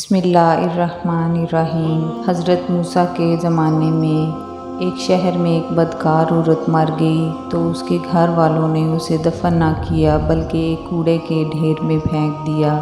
بسم اللہ الرحمن الرحیم۔ حضرت موسیٰ کے زمانے میں ایک شہر میں ایک بدکار عورت مر گئی تو اس کے گھر والوں نے اسے دفن نہ کیا بلکہ ایک کوڑے کے ڈھیر میں پھینک دیا۔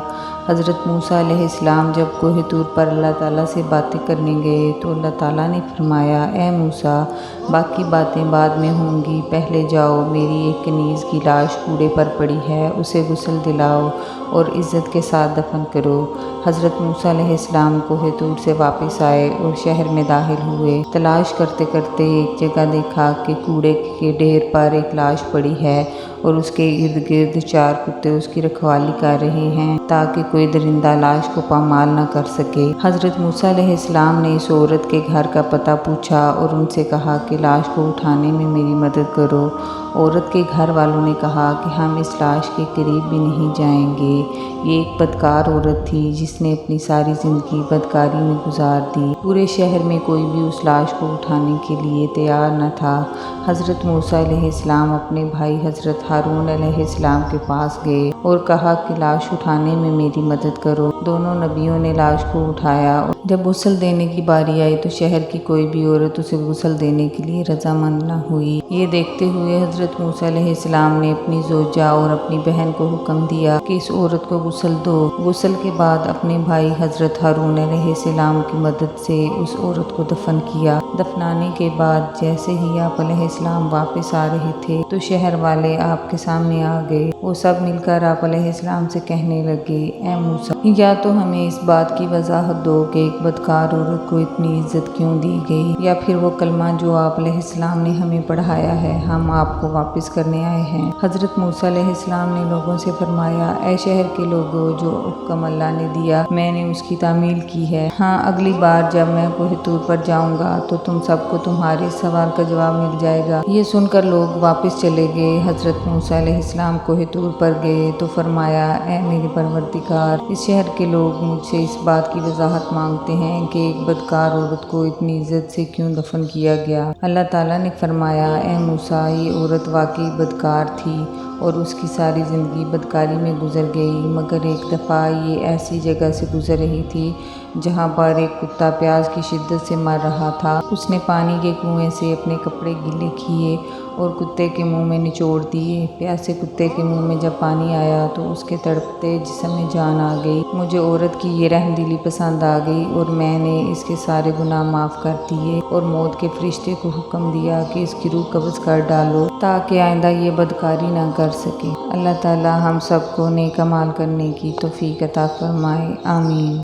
حضرت موسیٰ علیہ السلام جب کوہ طور پر اللہ تعالیٰ سے باتیں کرنے گئے تو اللہ تعالیٰ نے فرمایا، اے موسیٰ، باقی باتیں بعد میں ہوں گی، پہلے جاؤ، میری ایک کنیز کی لاش کوڑے پر پڑی ہے، اسے غسل دلاؤ اور عزت کے ساتھ دفن کرو۔ حضرت موسیٰ علیہ السلام کوہ طور سے واپس آئے اور شہر میں داخل ہوئے۔ تلاش کرتے کرتے ایک جگہ دیکھا کہ کوڑے کے ڈھیر پر ایک لاش پڑی ہے اور اس کے ارد گرد 4 کتے اس کی رکھوالی کر رہے ہیں تاکہ کوئی درندہ لاش کو پامال نہ کر سکے۔ حضرت موسیٰ علیہ السلام نے اس عورت کے گھر کا پتہ پوچھا اور ان سے کہا کہ لاش کو اٹھانے میں میری مدد کرو۔ عورت کے گھر والوں نے کہا کہ ہم اس لاش کے قریب بھی نہیں جائیں گے۔ یہ ایک بدکار عورت تھی جس نے اپنی ساری زندگی بدکاری میں گزار دی۔ پورے شہر میں کوئی بھی اس لاش کو اٹھانے کے لیے تیار نہ تھا۔ حضرت موسیٰ علیہ السلام اپنے بھائی حضرت ہارون علیہ السلام کے پاس گئے اور کہا کہ لاش اٹھانے میں میری مدد کرو۔ دونوں نبیوں نے لاش کو اٹھایا۔ جب غسل دینے کی باری آئی تو شہر کی کوئی بھی عورت اسے غسل دینے کے لیے رضامند نہ ہوئی۔ یہ دیکھتے ہوئے حضرت موسیٰ علیہ السلام نے اپنی زوجہ اور اپنی بہن کو حکم دیا کہ اس عورت کو غسل دو۔ غسل کے بعد اپنے بھائی حضرت ہارون علیہ السلام کی مدد سے اس عورت کو دفن کیا۔ دفنانے کے بعد جیسے ہی آپ علیہ السلام واپس آ رہے تھے تو شہر والے آپ کے سامنے آ گئے۔ وہ سب مل کر آپ علیہ السلام سے کہنے لگے، اے موسیٰ، یا تو ہمیں اس بات کی وضاحت دو کہ ایک بدکار عورت کو اتنی عزت کیوں دی گئی، یا پھر وہ کلمہ جو آپ علیہ السلام نے ہمیں پڑھایا ہے ہم آپ کو واپس کرنے آئے ہیں۔ حضرت موسیٰ علیہ السلام نے لوگوں سے فرمایا، اے شہر کے لوگوں، جو حکم اللہ نے دیا میں نے اس کی تعمیل کی ہے۔ ہاں، اگلی بار جب میں کوہ طور پر جاؤں گا تو تم سب کو تمہارے اس سوال کا جواب مل جائے گا۔ یہ سن کر لوگ واپس چلے گئے۔ حضرت موسیٰ علیہ السلام کوہ طور پر گئے تو فرمایا، اے میرے پروردگار، اس شہر کے لوگ مجھ سے اس بات کی وضاحت مانگتے ہیں کہ ایک بدکار عورت کو اتنی عزت سے کیوں دفن کیا گیا۔ اللہ تعالیٰ نے فرمایا، اے موسیٰ، یہ عورت واقعی بدکار تھی اور اس کی ساری زندگی بدکاری میں گزر گئی، مگر ایک دفعہ یہ ایسی جگہ سے گزر رہی تھی جہاں پر ایک کتا پیاس کی شدت سے مر رہا تھا۔ اس نے پانی کے کنویں سے اپنے کپڑے گیلے کیے اور کتے کے منہ میں نچوڑ دیے۔ پیاسے کتے کے منہ میں جب پانی آیا تو اس کے تڑپتے جسم میں جان آ گئی۔ مجھے عورت کی یہ رحم دلی پسند آ گئی اور میں نے اس کے سارے گناہ معاف کر دیے اور موت کے فرشتے کو حکم دیا کہ اس کی روح قبض کر ڈالو تاکہ آئندہ یہ بدکاری نہ کر سکے۔ اللہ تعالیٰ ہم سب کو نیک اعمال کرنے کی توفیق عطا فرمائے، آمین۔